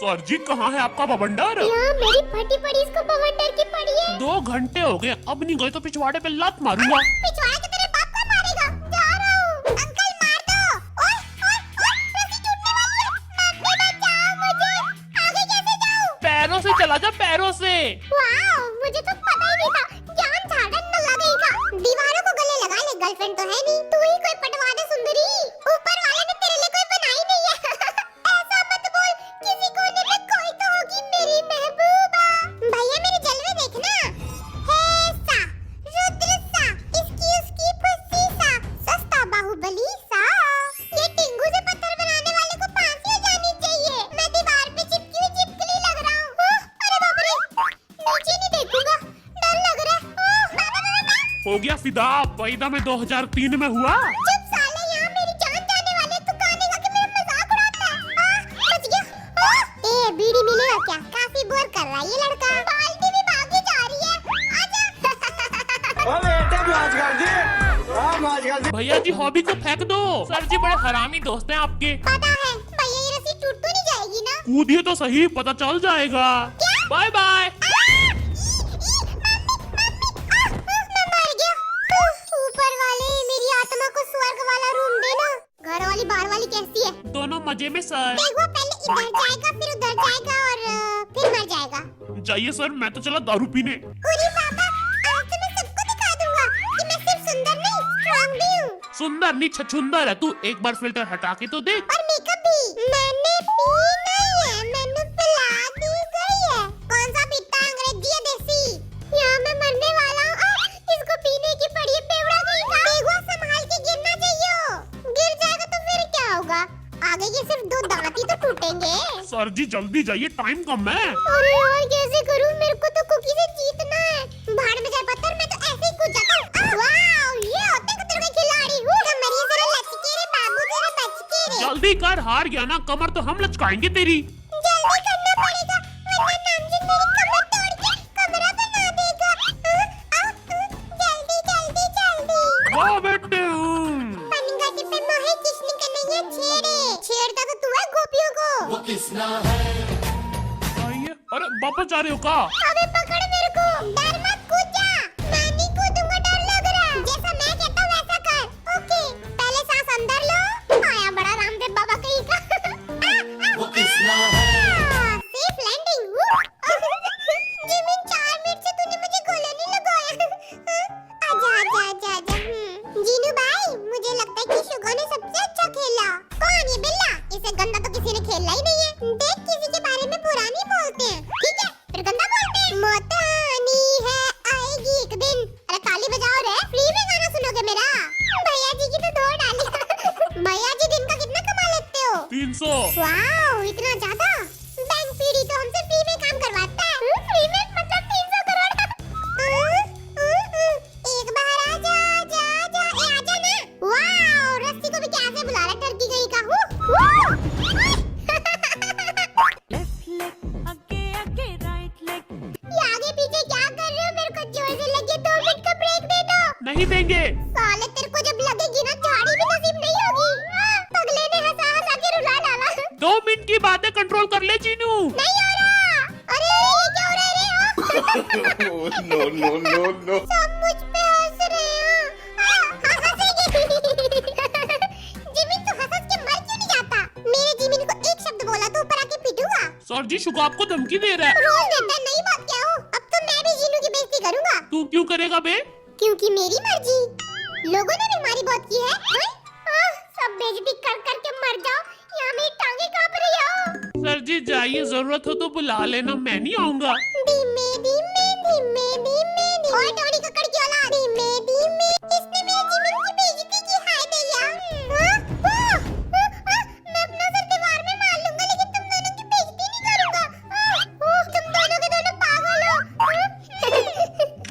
Sir जी कहाँ है आपका बवंडर? यहाँ मेरी फटी पड़ी इसको बवंडर की पड़ी है। 2 घंटे हो गए, अब नहीं गए तो पिछवाड़े पे लात मारूंगा। पिछवाड़े के तेरे बाप का मारेगा। जा रहा हूँ। अंकल मार दो। ओए ओए ओए रस्सी टूटने वाली है। मम्मी बचाओ मुझे। आगे कैसे जाऊँ? पैरों से चला जा, पैरों से। वाओ, मुझे तो पता ही नहीं था। जान झाड़न न लगेगा। दीवारों को गले लगा ले, गर्लफ्रेंड तो है नहीं। तू ही कोई पटवा दे सुंदरी। ऊपर वाले ने तेरे लिए कोई बनाई नहीं है। ऐसा मत बोल, किसी कोने में कोई तो होगी मेरी महबूबा। भैया मेरे जलवे देखना। हे सा, रुद्र सा, इसकी उसकी फुस्सी सा, सस्ता बाहुबली सा। ये टिंगू से पत्थर बनाने वाले को फांसी हो जानी चाहिए। मैं दीवार पे चिपकी हुई चिपकली लग रहा हूँ। अरे बाप रे, नीचे नहीं देखूंगा, डर लग रहा है। हो गया फिदा, पैदा में 2003 में हुआ। चुप साले, यहाँ मेरी जान जाने वाली है। तू गाने गा के मेरा मजाक उड़ाता है। बच गया। ए बीड़ी मिलेगा क्या? काफी बोर कर रहा है ये लड़का। बाल्टी भी भागी जा रही है। आजा। ओ बेटे मौज कर दी, मौज कर दी। भैया जी हॉबी को फेंक दो। सर जी बड़े हरामी दोस्त हैं आपके। पता है भैया, ये रस्सी टूट तो नहीं जाएगी ना? कूदिए तो सही, पता चल जाएगा। Bye bye. मैं मर गया। ऊपर वाले मेरी आत्मा को स्वर्ग वाला रूम देना। घर वाली बाहर वाली कैसी है? दोनों मजे में सर। देखो, पहले इधर जाएगा फिर उधर जाएगा और फिर मर जाएगा। जाइए सर, मैं तो चला दारू पीने। अरे बाबा, आज तो मैं सबको दिखा दूंगा कि मैं सिर्फ सुंदर नहीं, स्ट्रॉन्ग भी हूँ। सुंदर नहीं छछुंदर है तू, एक बार फिल्टर हटा के तो देख। और मेकअप भी मैंने पी नहीं है, मैंने पिला दी गई है। कौन सा पीता है, अंग्रेजी या देसी? यहाँ मैं मरने वाला हूँ। इसको पीने की पड़ी है, बेवड़ा कहीं का। देखो, संभाल के गिरना चाहिए। गिर जाएगा तो फिर क्या होगा? आगे के सिर्फ 2 दांत ही तो टूटेंगे। सर जी जल्दी जाइए, टाइम कम है। अरे यार, कैसे करूँ? मेरे को तो कुकी से जीतना है। भाड़ में जाए पत्थर, मैं तो ऐसे ही कूद जाता हूँ। वाओ, ये होते कतर के खिलाड़ी हूँ। कमरिए जरा लचके रे बाबू, जरा बचके रे। जल्दी कर, हार गया ना, कमर तो हम लचकाएंगे तेरी। जल्दी करना पड़ेगा, वरना नामजिन मेरी कमर तोड़ के कमरा बना देगा। जल्दी जल्दी जल्दी। वाह बेटे। पनगटी पे मोहे किसने कन्हैया छेड़े। छेड़ता तो तू है गोपियों को। आइए, अरे वापस जा रहे हो का? अबे पकड़ मेरे को। डर मत, कूद जा। मैं नहीं कूदूंगा, डर लग रहा है। जैसा मैं कहता हूँ वैसा कर। ओके, पहले सांस अंदर लो। आया बड़ा रामदेव बाबा कहीं का। Safe landing. जिमिन, 4 मिनट से तूने मुझे गले नहीं लगाया। आजा आजा आजा आजा। जीनू भाई, मुझे लगता है कि शुगो ने सबसे अच्छा खेला। कौन ये बिल्ला? इसे गंदा तो किसी ने खेला ही नहीं है। देख, किसी के बारे में बुरा नहीं बोलते हैं, ठीक है? फिर गंदा बोलते हैं। मौत आनी है, आएगी एक दिन। अरे ताली बजाओ रे, फ्री में गाना सुनोगे मेरा? भैया जी की तो धो डाली। भैया जी दिन का कितना कमा लेते हो? 300। वाओ, इतना ज्यादा? बैंक पीढ़ी तो हमसे फ्री में काम करवाता है। फ्री में मतलब 300 करोड़। एक बार आजा आजा आजा। ए आजा ना। वाओ, रस्सी को भी कैसे बुला रहा है, टर्की कहीं का। लेफ्ट लेग आगे आगे राइट लेग ये आगे पीछे क्या कर रहे हो? मेरे को जोर से लगे 2 मिनट का ब्रेक दे दो। नहीं देंगे। साले, तेरे को जब लगेगी ना, झाड़ी भी नसीब नहीं होगी। पगले ने हंसा हंसा के रुला डाला। 2 मिनट की बात है, कंट्रोल कर ले चीनू। नहीं हो रहा। अरे ये क्या हो रहा है रे? No no no no. सब मुझ पे हंस रहे हैं। हंसेंगे। जिमिन, तू हंस के मर क्यों नहीं जाता? मेरे जिमिन को एक शब्द बोला तो ऊपर आके पीटूंगा। सर जी शुगा आपको धमकी दे रहा है। रोल देता है, नहीं बात क्या हो? अब तो मैं भी जीनू की बेइज्जती करूंगा। तू क्यों करेगा बे? क्योंकि मेरी मर्जी। लोगों ने भी हमारी बहुत की है। सब बेइज्जती कर कर के मर जाओ। यहाँ मेरी टांगे कांप रही है। सर जी जाइए, जरूरत हो तो बुला लेना, मैं नहीं आऊंगा। धीमे धीमे धीमे धीमे धीमे। ओए टोनी कक्कड़ की औलाद। धीमे धीमे। इसने मेरे जिमिन की बेइज्जती की। हाय दैया। मैं अपना सर दीवार में मार लूंगा, लेकिन तुम दोनों की बेइज्जती नहीं करूंगा। तुम दोनों के दोनों पागल हो।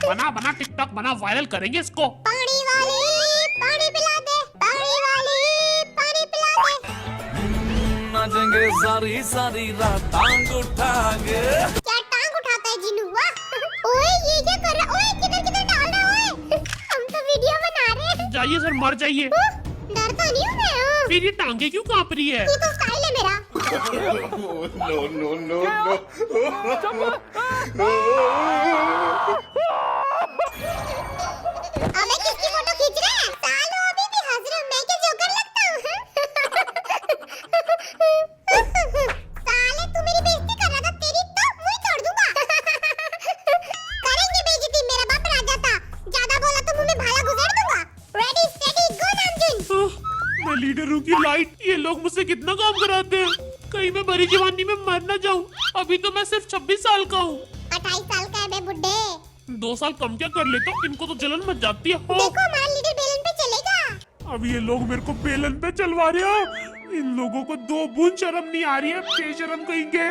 बना बना टिकटॉक बना, वायरल करेंगे इसको। पानी वाली पानी पिला दे। पानी वाली पानी पिला दे। नाचेंगे सारी सारी रात टांग उठाएंगे। क्या टांग उठाता है जीनू? वाह। ओए ये क्या कर रहा? ओए किधर किधर डाल रहा है? ओए हम तो वीडियो बना रहे हैं। जाइए सर, मर जाइए। डरता नहीं हूँ मैं। फिर ये टांगे क्यों कांप रही है? ये तो स्टाइल है मेरा। no, no, no. अबे किसकी फोटो खींच रहा है? सालो अभी भी हंस रहे हो, मैं क्या जोकर लगता हूँ? साले तू मेरी बेइज्जती कर रहा था, तेरी तो मुंह तोड़ दूंगा। करेंगे बेइज्जती, मेरा बाप राजा था, ज्यादा बोला तो मुंह में भाला गुजर दूंगा। Ready steady go Namjoon. मैं लीडर हूँ की लाइट, ये लोग मुझसे कितना काम कराते हैं। कहीं मैं भरी जवानी में मर न जाऊँ। अभी तो मैं सिर्फ 26 साल का हूँ। 28 साल का है बे बुड्ढे। 2 साल कम क्या कर लेता हूँ, इनको तो जलन मच जाती है। देखो हमारा लीडर बेलन पे चलेगा। अब ये लोग मेरे को बेलन पे चलवा रहे हो। इन लोगों को 2 बूंद शर्म नहीं आ रही है, बेशरम कहेंगे।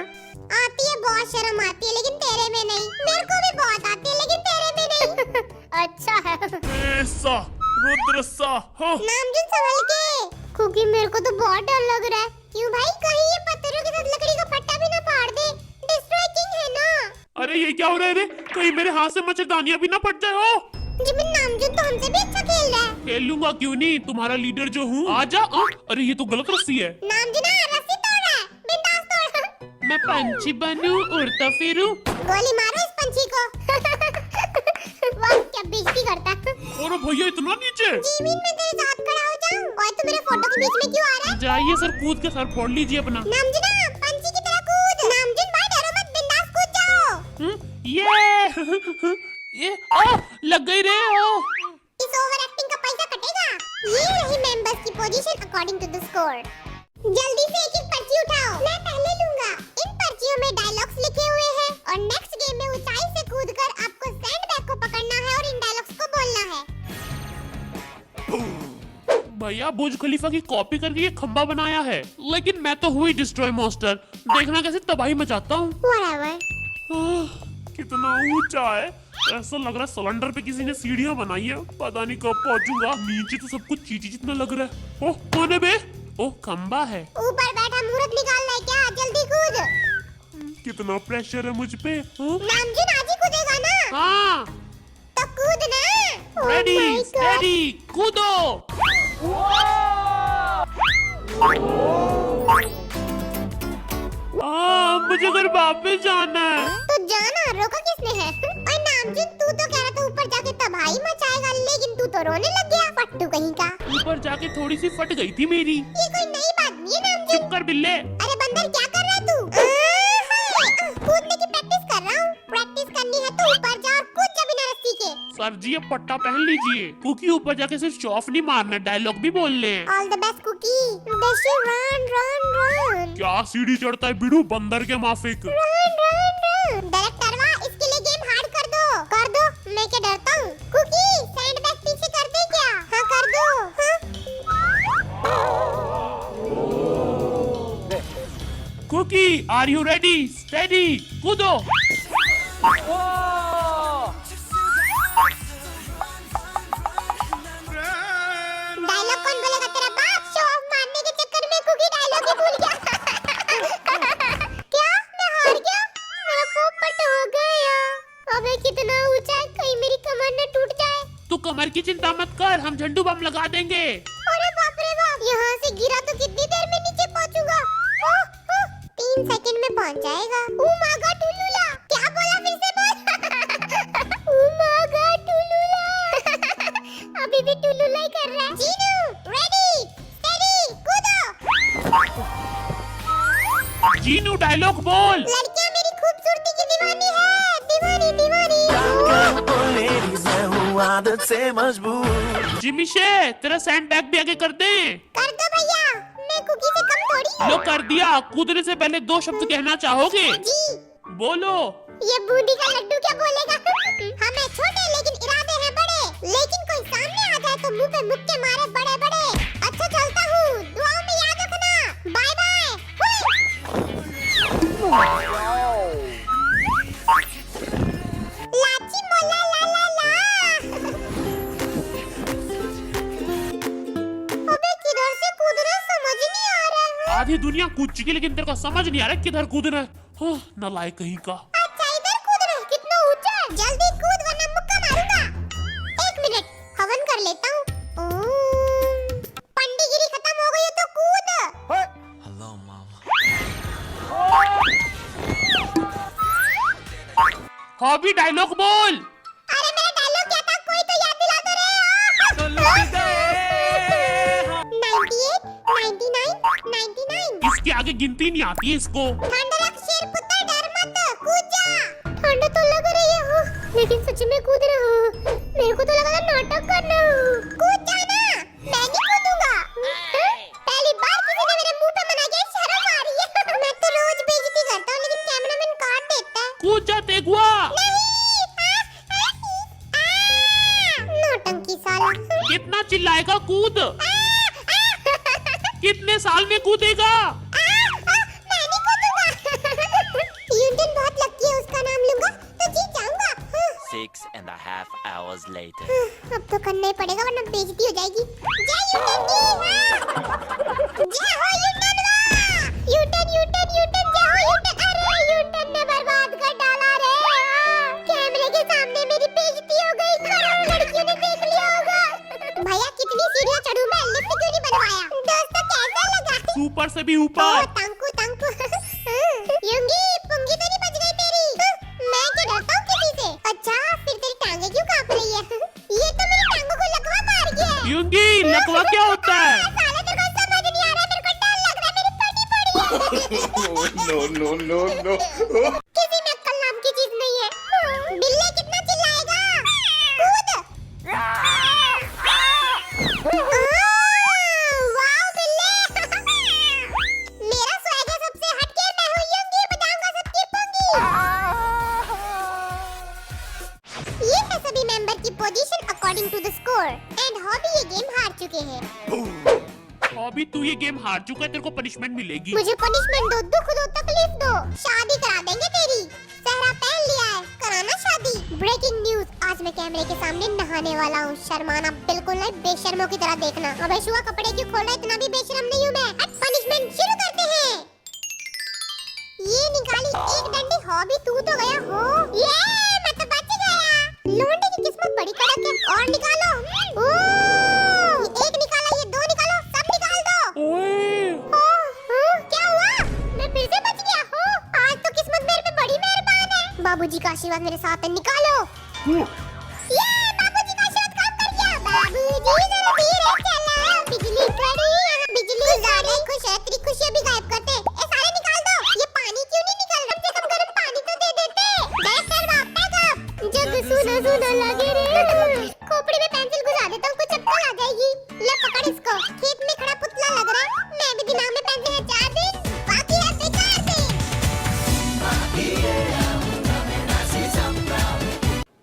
आती है, बहुत शर्म आती है, लेकिन तेरे में नहीं। मेरे को भी बहुत आती है, लेकिन तेरे में नहीं। अच्छा है। ऐसा रुद्र सा हो। नामजुन संभल के, क्योंकि मेरे को तो बहुत डर लग रहा है। क्यों भाई, कहीं ये पत्थरों के साथ लकड़ी का फट्टा भी ना फाड़ दे। डिस्ट्रॉय किंग है ना। अरे ये क्या हो रहा है रे? कहीं मेरे हाथ से मच्छरदानियां भी ना फट जाए हो। जिमिन नामजुन तो हमसे भी अच्छा खेल रहा है। खेल लूंगा क्यों नहीं, तुम्हारा लीडर जो हूँ। आजा। अरे ये तो गलत रस्सी है। नामजुन रस्सी तोड़ रहा है, बिंदास तोड़। मैं पंछी बनूं, उड़ता फिरूं। गोली मारो इस पंछी को। वाह क्या बेइज्जती करता है। और भैया इतना नीचे। जिमिन में तेरे साथ खड़ा हो जाऊं? और तू मेरे फोटो के बीच में क्यों आ रहा है? जाइए सर, कूद के सर फोड़ लीजिए अपना। नामजुन पंछी की तरह कूद। नामजुन भाई डरो मत, बिंदास कूद जाओ। ये लग गई रे। इस ओवर एक्टिंग का पैसा कटेगा। ये रही मेंबर्स की position according to the score. जल्दी से एक एक पर्ची उठाओ, मैं पहले लूंगा। इन पर्चियों में डायलॉग्स लिखे हुए हैं और नेक्स्ट गेम में ऊंचाई से कूदकर आपको सैंडबैग को पकड़ना है और इन डायलॉग्स को बोलना है। भैया बुर्ज खलीफा की कॉपी करके ये खंबा बनाया है, लेकिन मैं तो हुई डिस्ट्रॉय मॉन्स्टर। देखना कैसे तबाही मचाता हूँ। Whatever। कितना ऊंचा है, ऐसा लग रहा है सिलेंडर पे किसी ने सीढ़ियां बनाई है। पता नहीं कब पहुंचूंगा। नीचे तो सब कुछ चीची जितना लग रहा है। ओह कौन है बे? ओह खंबा है। ऊपर बैठा मुहूर्त निकालना है क्या? जल्दी कूद। कितना प्रेशर है मुझ पे। नामजुन आज ही कूदेगा ना? हाँ तो कूद ना। Ready Oh my God। Steady कूदो। मुझे घर वापस जाना है। तो जाना, रोका किसने है? और नामजुन तू तो कह रहा था ऊपर जाके तबाही मचाएगा, लेकिन तू तो रोने लग गया, फट्टू कहीं का। ऊपर जाके थोड़ी सी फट गई थी मेरी। ये कोई नई बात नहीं है नामजुन। चुप कर बिल्ले। अरे बंदर क्या कर रहा है तू? कूदने की प्रैक्टिस कर रहा हूँ। प्रैक्टिस करनी है तो ऊपर जा और कूद जा बिना रस्सी के। सर जी ये पट्टा पहन लीजिए, क्योंकि ऊपर जाके सिर्फ शॉफ नहीं मारना, डायलॉग भी बोलने हैं। All the best Cookie. देशे रन रन रन। क्या सीढ़ी चढ़ता है बिडू बंदर के माफिक। डायरेक्टरवा इसके लिए गेम हार्ड कर दो। कर दो, मैं क्या डरता हूँ। कुकी सैंडबैग पीछे कर दे क्या? हाँ कर दो। Cookie are you ready? Steady कूदो। डायलॉग कौन बोलेगा? तेरा बाप। शो ऑफ मारने के चक्कर में कुकी डायलॉग ही भूल गया। क्या मैं हार गया? मेरा पोपट हो गया। अबे कितना ऊंचा है, कहीं मेरी कमर न टूट जाए। तू कमर की चिंता मत कर, हम झंडू बम लगा देंगे। अरे बाप रे बाप, यहाँ से गिरा तो कितनी देर में नीचे पहुँचूंगा? 3 सेकंड में पहुँच जाएगा। ओ माय गॉड टुलुला, क्या बोला? फिर से बोल। ओ माय गॉड टुलुला। अभी भी टुलुला ही कर रहा है। जीनू रेडी स्टेडी कूदो। जीनू डायलॉग बोल। लड़कियाँ मेरी खूबसूरती की दीवानी है, दीवानी दीवानी। आदत से मजबूर। जिमी शे तेरा सैंडबैग भी आगे कर दे। कर दो भैया, मैं कुकी से कम थोड़ी। लो कर दिया। कूदने से पहले 2 शब्द कहना चाहोगे? जी। बोलो। ये बूंदी का लड्डू क्या बोलेगा? हमें छोटे लेकिन इरादे हैं बड़े, लेकिन कोई सामने आ जाए तो मुंह पे मुक्के मारे बड़े बड़े। अच्छा चलता हूँ, दुआओं में याद रखना। Bye bye. लाची मोला ला ला ला। अबे किधर से कूदना समझ नहीं आ रहा है। आधी दुनिया कूद चुकी लेकिन तेरे को समझ नहीं आ रहा किधर कूदना है। नालायक कहीं का। अच्छा इधर कूद रहे, कितना ऊंचा है। जल्दी कूद वरना मुक्का मारूंगा। 1 मिनट हवन कर लेता हूँ। पंडितगिरी खत्म हो गई है तो कूद। हेलो मामा। भी डायलॉग बोल। अरे मेरा डायलॉग क्या था, कोई तो याद दिला तो रहे। 98, 99, 99। इसके आगे गिनती नहीं आती है इसको। ठंड रख शेर पुत्र, डर मत, कूद जा। ठंड तो लग रही है हो, लेकिन सच में कूद रहा हूँ। मेरे को तो लगा था नाटक करना। कूद जाना, मैं नहीं कूदूंगा। पहली बार किसी ने मेरे मुंह पे मना के शर्म आ रही है। मैं तो रोज बेइज्जती करता हूँ, लेकिन कैमरामैन काट देता है। कूद जा तेगुआ। नौटंकी साला। कितना चिल्लाएगा, कूद। कितने साल में कूदेगा? मैं नहीं कूदूंगा। यूटन बहुत लकी है, उसका नाम लूंगा तो जीत जाऊंगा। 6.5 hours later. अब तो करना ही पड़ेगा वरना बेइज्जती हो जाएगी। जय यूटन की। जय हो यूटन वाह। यूटन यूटन यूटन जय हो यूटन। अरे यूटन ने बर्बाद कर डाला रे। कैमरे के सामने मेरी बेइज्जती हो गई। करोड़ों लड़कियों ने देख लिया होगा। भैया कितनी सीढ़ियां चढ़ूं मैं, लिफ्ट क्यों नहीं बनवाया? दोस्तों कैसा लगा? ऊपर से भी ओ ऊपर। तंकु तंकु। युंगी पुंगी तो नहीं बच गई तेरी? मैं क्या डरता हूँ किसी से? अच्छा फिर तेरी टांगे क्यों कांप रही है? ये तो मेरी टांगों को लकवा मार गया है। यूंगी, लकवा क्या होता है? साले तेरे को समझ नहीं आ रहा, मेरे को डर लग रहा है, मेरी फटी पड़ी है। no, no, no, no. किसी में अक्ल नाम की चीज नहीं है। बिल्ले कितना चिल्लाएगा? कूद। वाह बिल्ले। मेरा स्वैग है सबसे हटके, मैं हूँ युंगी, बजाऊंगा सबकी पुंगी। ये है सभी मेंबर की position according to the score and hobby. ये गेम हार चुके हैं। अभी तू ये गेम हार चुका है, तेरे को पनिशमेंट मिलेगी। मुझे पनिशमेंट दो, दुख दो, तकलीफ दो, शादी करा देंगे तेरी। सहरा पहन लिया है, कराना शादी। ब्रेकिंग न्यूज, आज मैं कैमरे के सामने नहाने वाला हूँ। शर्माना बिल्कुल नहीं, बेशर्मों की तरह देखना। अबे शुआ कपड़े क्यों खोल रहा है? इतना भी बेशर्म नहीं हूँ मैं। पनिशमेंट शुरू करते हैं। ये निकाली एक डंडी। हॉबी तू तो गया हो। ये मैं तो बच गया। लौंडे की किस्मत बड़ी कड़क है। और निकालो। ओ ये एक निकाला, ये दो निकालो, सब निकाल दो। ओए, क्या हुआ? मैं फिर से बच गया हो। आज तो किस्मत मेरे पे बड़ी मेहरबान है। बाबूजी का आशीर्वाद मेरे साथ है, निकालो। ये बाबूजी का आशीर्वाद काम कर गया। बाबूजी जरा धीरे चला, बिजली पड़ी, बिजली जाने खुश है, तेरी खुशियां भी गायब करते। ए सारे निकाल दो। ये पानी क्यों नहीं निकल रहा? कम से कम गर्म पानी तो दे देते। बेहतर वापस जग सुना सुना लगे रे। खोपड़ी में पेंसिल घुसा देता हूँ, कुछ चप्पल आ जाएगी। ले पकड़ इसको। खेत में खड़ा पुतला लग रहा है। मैं भी दिमाग में पेंसिल है 4 दिन, बाकी है बेकार दिन।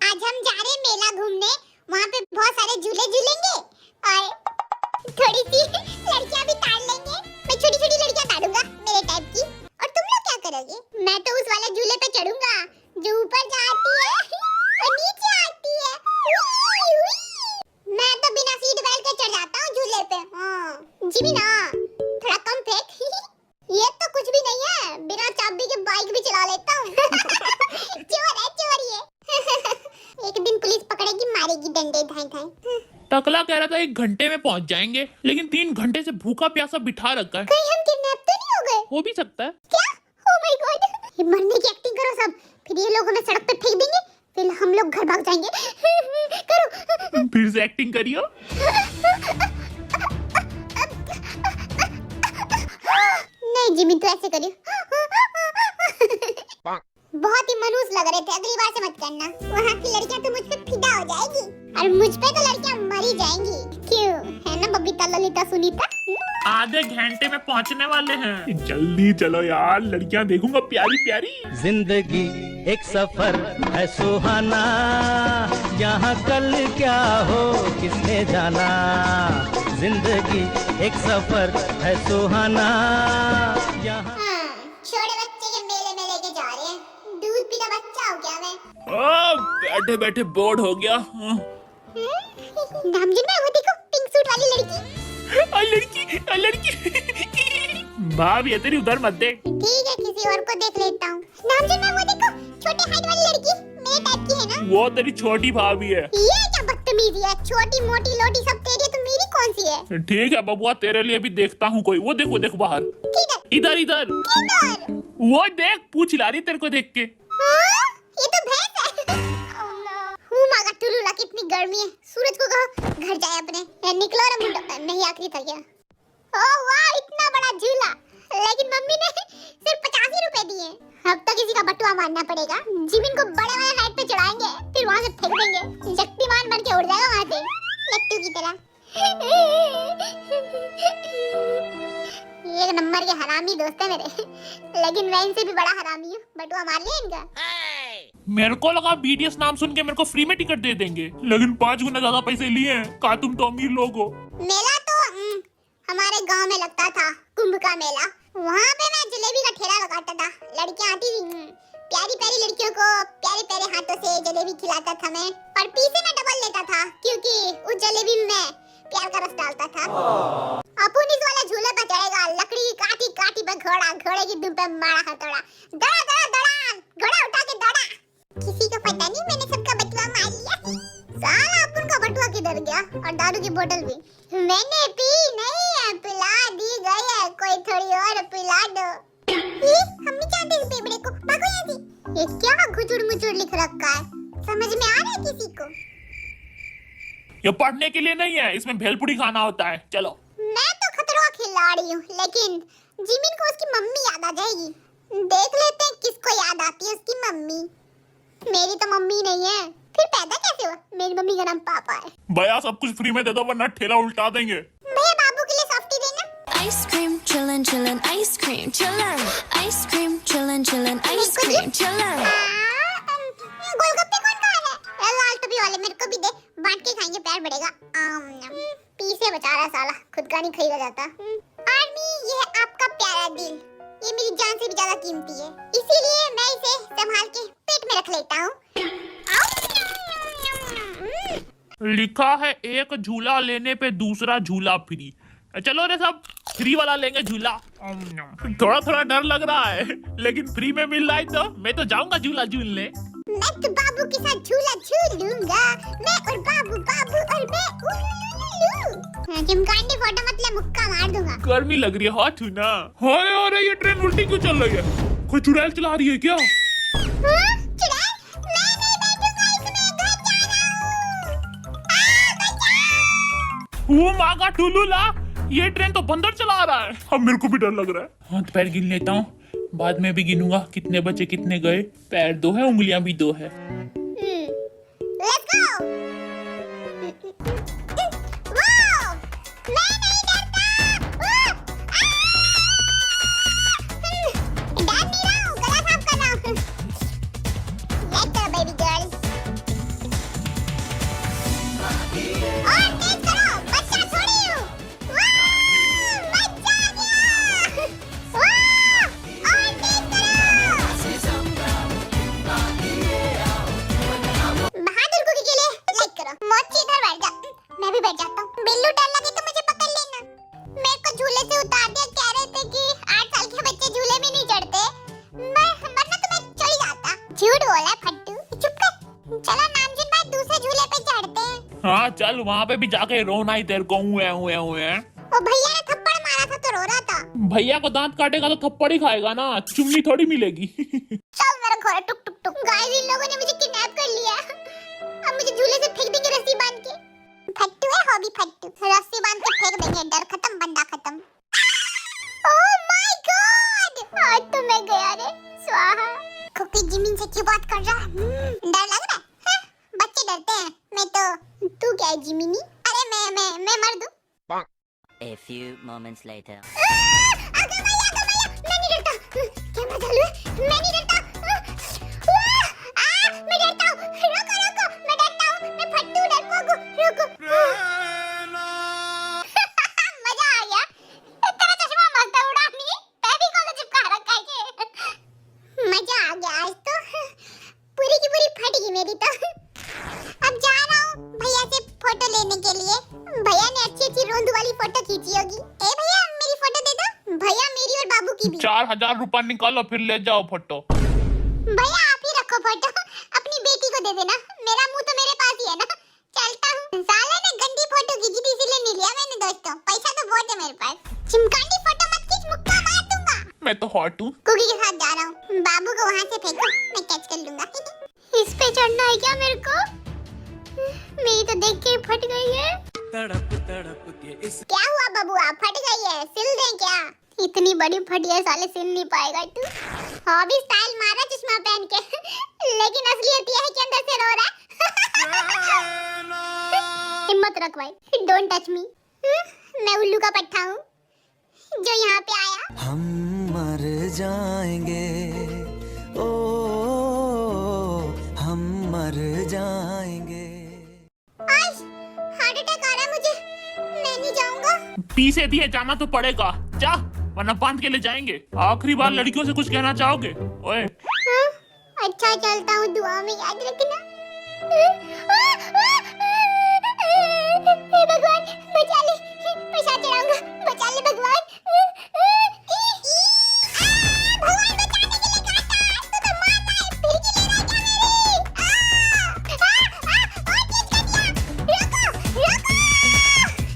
आज हम जा रहे हैं मेला घूमने। वहाँ पे बहुत सारे झूले झूलेंगे और थोड़ी सी लड़कियाँ भी ताड़ लेंगे। मैं छोटी छोटी लड़कियाँ ताड़ूंगा मेरे टाइप की। और तुम लोग क्या करोगे? मैं तो उस वाले झूले पे चढ़ूंगा जो ऊपर जाती है और नीचे आती है। उई, उई। मैं तो बिना सीट बेल्ट के चढ़ जाता हूँ झूले पे। हाँ जी भी ना, थोड़ा कम फेंक। ये तो कुछ भी नहीं है, बिना चाबी के बाइक भी चला लेता हूँ। चोर है चोर ये। एक दिन पुलिस पकड़ेगी, मारेगी डंडे धाई धाई। टकला कह रहा था 1 घंटे में पहुंच जाएंगे, लेकिन 3 घंटे से भूखा प्यासा बिठा रखा है। कहीं हम किडनैप तो नहीं हो गए? हो भी सकता है। क्या? Oh my God. ये मरने की एक्टिंग करो सब, फिर ये लोग हमें सड़क पे फेंक देंगे, फिर हम लोग घर भाग जाएंगे। करो। फिर से एक्टिंग करियो। नहीं जिमी तो ऐसे करियो। बहुत ही मनूस लग रहे थे, अगली बार से मत करना। वहाँ की लड़कियाँ तो मुझ पे फिदा हो जाएगी और मुझ पे तो लड़कियाँ मर ही जाएंगी। क्यों? है ना बबीता ललिता सुनीता? आधे घंटे में पहुंचने वाले हैं। जल्दी चलो यार, लड़कियां देखूंगा प्यारी प्यारी। जिंदगी एक सफर है सुहाना, यहाँ कल क्या हो किसने जाना। जिंदगी एक सफर है सुहाना, यहाँ छोटे बच्चे के मेले में लेके जा रहे हैं। दूध पीता बच्चा हो क्या मैं? बैठे बैठे बोर्ड हो गया। नामजुन में वो देखो, पिंक सूट वाली लड़की। लड़की भाभी है तेरी, उधर मत देख। ठीक है, किसी और को देख लेता हूँ। नामजुन में वो देखो, छोटे हाइट वाली लड़की, मेरे टाइप की है ना? वो तेरी छोटी भाभी है। ये क्या बदतमीजी है? छोटी मोटी लोटी सब तेरी है, तो मेरी कौन सी है? ठीक है बबुआ, तेरे लिए भी देखता हूँ कोई। वो देखो देखो बाहर। किधर? इधर इधर किधर? वो देख, पूछ ला रही तेरे को देख के। हाँ? ये तो भैंस है। मागा टुलुला कितनी गर्मी है। सूरज को कहो घर जाए अपने। निकलो रे मुंडा। नहीं आखिरी था क्या? ओह वाह इतना बड़ा झूला। लेकिन मम्मी ने सिर्फ 85 रुपए दिए। अब तो किसी का बटुआ मारना पड़ेगा। जिमिन को बड़े वाले हाइट पे चढ़ाएंगे, फिर वहां से फेंक देंगे। शक्तिमान बन के उड़ जाएगा वहां से लट्टू की तरह। एक नंबर के हरामी दोस्त है मेरे, लेकिन मैं इनसे भी बड़ा हरामी हूँ। बटुआ मार लिया इनका। मेरे को लगा BTS नाम सुन के मेरे को फ्री में टिकट दे देंगे, लेकिन 5 गुना ज्यादा पैसे लिए हैं। का तुम तो अमीर लोग हो। मेला तो हमारे गांव में लगता था, कुंभ का मेला। वहाँ पे मैं जलेबी का ठेला लगाता था। लड़कियाँ आती थी, प्यारी प्यारी लड़कियों को प्यारे प्यारे हाथों से जलेबी खिलाता था मैं। और पीछे में डबल लेता था, क्योंकि उस जलेबी में प्यार का रस डालता था। अपुन इस वाला झूले पर चढ़ेगा, लकड़ी काटी काटी पे घोड़ा, घोड़े की दुम पे मारा हथौड़ा, दड़ा दड़ा दड़ा, घोड़ा उठा के दौड़ा। किसी को पता नहीं मैंने सबका बटुआ मार लिया। साला अपुन का बटुआ किधर गया? और दारू की बोतल भी मैंने पी नहीं है, पिला दी गई है। कोई थोड़ी और पिला दो। हमने क्या दे बेबड़े को? भागो यहाँ से। ये क्या गुचुड़ मुचुड़ लिख रखा है? समझ में आ रहा है किसी को? ये पढ़ने के लिए नहीं है, इसमें भेलपुरी खाना होता है। चलो। मैं तो खतरनाक खिलाड़ी हूँ, लेकिन जिमिन को उसकी मम्मी याद आ जाएगी। देख लेते हैं किसको याद आती है उसकी मम्मी। मेरी तो मम्मी नहीं है, फिर पैदा कैसे हुआ? मेरी मम्मी का नाम पापा है। भैया सब कुछ फ्री में दे दो, वरना ठेला उल्टा देंगे। भैया बाबू के लिए सॉफ्टी देना। Ice cream, chillin', chillin', ice cream, chillin'. Ice cream, chillin', chillin', ice cream, chillin'. गोलगप्पे कौन खा रहा है? लाल टोपी वाले मेरे को भी दे, बांट के खाएंगे, प्यार बढ़ेगा। पीछे बचा रहा साला, खुद का नहीं खरीदा जाता। आर्मी, ये है आपका प्यारा दिल। ये मेरी जान से भी ज्यादा कीमती है, इसीलिए मैं इसे संभाल के पेट में रख लेता हूँ। लिखा है एक झूला लेने पे दूसरा झूला फ्री। चलो रे सब फ्री वाला लेंगे झूला। थोड़ा थोड़ा डर लग रहा है, लेकिन फ्री में मिल रहा है तो मैं तो जाऊंगा झूला झूलने। मैं तो बाबू के साथ झूला झूलूंगा। मैं और बाबू, बाबू और मैं उल्लू। चिमकांडी फोटो मतलब मुक्का मार दूंगा। गर्मी लग रही है, हाथ छू ना। हाय अरे ये ट्रेन उल्टी क्यों चल रही है? कोई चुड़ैल चला रही है क्या? हाँ? चुड़ैल? मैं नहीं बैठूंगा इसमें, घर जा रहा हूँ। वो मागा टुलुला, ये ट्रेन तो बंदर चला रहा है। अब मेरे को भी डर लग रहा है। हाथ पैर गिन लेता हूँ, बाद में भी गिनूंगा कितने बचे कितने गए। पैर 2 है, उंगलियां भी 2 है। Let's go! Wow! मैं नहीं डरता। डर नहीं रहा हूँ, गला साफ कर रहा हूँ। Let's go, baby girl. और तेज करो, बच्चा छोड़ी हूँ। वाह! बच्चा गया। वाह! और तेज करो। बहादुर कुकी के लिए लाइक करो। मोची इधर बैठ जा, मैं भी बैठ जाता हूँ। बिल्लू डर लगे तो मुझे पकड़ लेना। मेरे को झूले से उतार दिया, कह रहे थे कि 8 साल के बच्चे झूले में नहीं चढ़ते। वरना तो मैं चढ़ जाता। झूठ बोला है फट्टू, चुप कर। चलो नामजीन भाई, दूसरे झूले पे चढ़ते हैं। हाँ चल, वहाँ पे भी जाके रोना ही तेरे को। हुए वो भैया ने थप्पड़ मारा था तो रो रहा था। भैया को दांत काटेगा तो थप्पड़ ही खाएगा ना, चुम्मी थोड़ी मिलेगी। चल मेरा घर टुक टुक टुक। गाइस, इन लोगों ने मुझे किडनैप कर लिया। अब मुझे झूले से फेंक देंगे रस्सी बांध के। फट्टू है हॉबी फट्टू, रस्सी बांध के फेंक देंगे। डर खत्म, बंदा खत्म। ओह माय गॉड, आज तो मैं गया रे स्वाहा। कुकी जिमिन से क्यों बात कर रहा है? डर लग रहा है? बच्चे डरते हैं, मैं तो। तू क्या है जिमिनी? अरे मैं मर दूं? A few moments later. आगे भैया, मैं नहीं डरता। क्या मजा लूं? मैं नहीं डरता। मैं डरता हूँ। रुको, मैं डरता हूँ। मैं फट्टू डरपोक हूँ। रुको। मजा आ गया। तेरा चश्मा मस्त है, उड़ानी। फेविकोल से चिपका रखा है। मजा आ गया आज तो। पूरी की पूरी फट गई मेरी तो। अब जा रहा हूँ भैया से फोटो लेने के लिए। भैया ने अच्छी रोंदू वाली फोटो खींची होगी। ए भैया, मेरी फोटो दे दो। भैया मेरी और बाबू की भी। 4000 रुपया निकालो, फिर ले जाओ फोटो। भैया आप ही रखो फोटो, अपनी बेटी को दे देना। मेरा मुंह तो मेरे पास ही है ना। चलता हूँ। साले ने गंदी फोटो खींची थी, इसीलिए नहीं लिया मैंने दोस्तों। पैसा तो बहुत है मेरे पास। चिमकांडी फोटो मत खींच, मुक्का मार दूंगा। मैं तो हॉट हूँ। कुकी के साथ जा रहा हूँ। बाबू को वहाँ से फेंको, मैं कैच कर लूंगा। इस पे चढ़ना है क्या मेरे को? मेरी तो देख के फट गई है। तड़प तड़प के इस क्या हुआ बबुआ, फट गई है, सिल दें क्या? इतनी बड़ी फटी है साले, सिल नहीं पाएगा तू। हॉबी स्टाइल मारा चश्मा पहन के लेकिन असलियत ये है कि अंदर से रो रहा है। हिम्मत रख भाई, डोंट टच मी। मैं उल्लू का पट्टा हूँ जो यहाँ पे आया। हम मर जाएंगे, ओ हम मर जाएंगे। आज हार्ट अटैक आ रहा है मुझे, मैं नहीं जाऊंगा। पी से दिए जाना तो पड़ेगा, जा वरना बांध के ले जाएंगे। आखिरी बार लड़कियों से कुछ कहना चाहोगे? ओए हाँ? अच्छा चलता हूँ, दुआ में याद रखना। हे भगवान बचा ले, प्रसाद चढ़ाऊंगा, बचा ले भगवान। भगवान बचाने के लिए काटा, तू तो मारता है, फिर की ले रहा है क्या मेरी?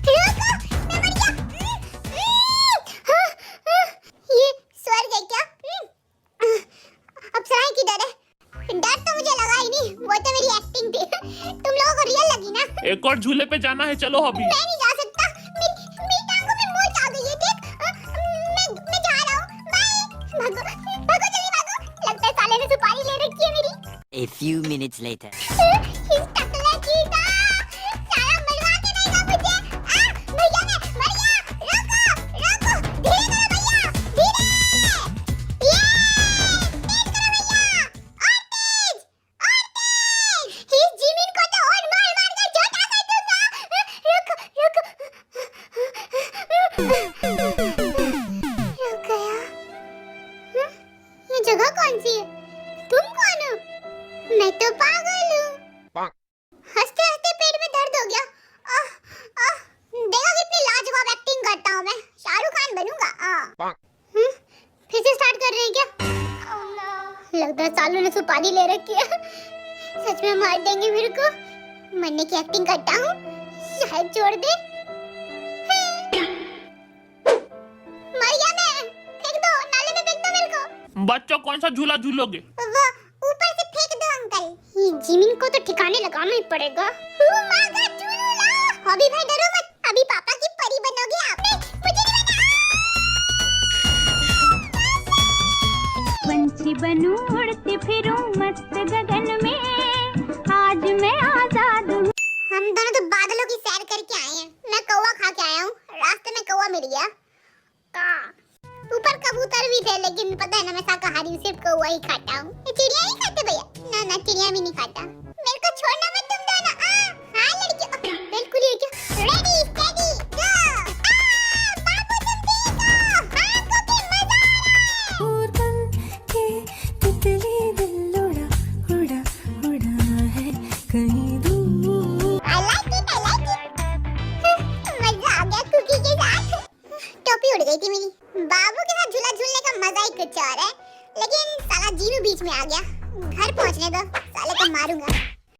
रुको, मैं मर गया। ये स्वर्ग है क्या? अप्सराएं किधर है? डर तो मुझे लगा ही नहीं, वो तो मेरी एक्टिंग थी। तुम लोगों को रियल लगी ना? एक और झूले पे जाना है, चलो अभी। मैं नहीं जा सकता, मेरी टांगों में मोच आ गई है, देख। मैं जा रहा हूँ, बाय। भागो भागो जल्दी भागो, लगता है साले ने सुपारी ले रखी है मेरी। A few minutes later. इस टकला चीता साला मरवा के रहेगा मुझे। भैया मैं मर गया, रोको रोको, धीरे करो भैया, धीरे। ये तेज करो भैया, और तेज, और तेज। इस जिमिन को तो और मार मार कर छोटा कर दूंगा। रुको रुको, रुक गया। ये जगह कौन सी है? तुम कौन हो? मैं तो पागल हूँ। हंसते हंसते पेट में दर्द हो गया। देखो कितनी लाजवाब एक्टिंग करता हूँ मैं, शाहरुख खान बनूंगा। फिर से स्टार्ट कर रहे हैं क्या? लगता है सालों ने सुपारी ले रखी है, सच में मार देंगे मेरे को। मरने की एक्टिंग करता हूँ, शायद छोड़ दे। मर गया मैं, फेंक दो नाले में, फेंक दो मेरे को। बच्चों कौन सा झूला झूलोगे? वो ऊपर से फेंक दो अंकल, ये जिमिन को तो ठिकाने लगाना ही पड़ेगा। मागा झूला। हॉबी भाई डरो मत, अभी पापा की परी बनोगे आप। मुझे नहीं बना। पंछी बनूं उड़ती फिरूं मस्त गगन में, आज मैं आजाद हूँ। हम दोनों तो बादलों की सैर करके आए हैं, मैं कौवा खा के आया हूँ, रास्ते में कौवा मिल गया। ऊपर कबूतर भी थे, लेकिन पता है ना मैं शाकाहारी हूँ, सिर्फ कौवा ही खाता हूँ। चिड़िया नहीं खाते भैया? ना ना, चिड़िया भी नहीं खाता। मेरे को छोड़ना मत तुम दोनों। हाँ लड़कियों, बिल्कुल ये क्या? रेडी स्टेडी गो। बाबू तुम ठीक हो? हाँ कुकी मजा आ रहा है। और बन के तितली दिल उड़ा उड़ा उड़ा है कहीं दूर। I like it, I like it। मजा आ गया कुकी के साथ। टोपी उड़ गई थी मेरी। बाबू के साथ झूला झूलने का मजा ही कुछ और है, लेकिन साला जीनू बीच में आ गया। घर पहुंचने दो, साले को मारूंगा।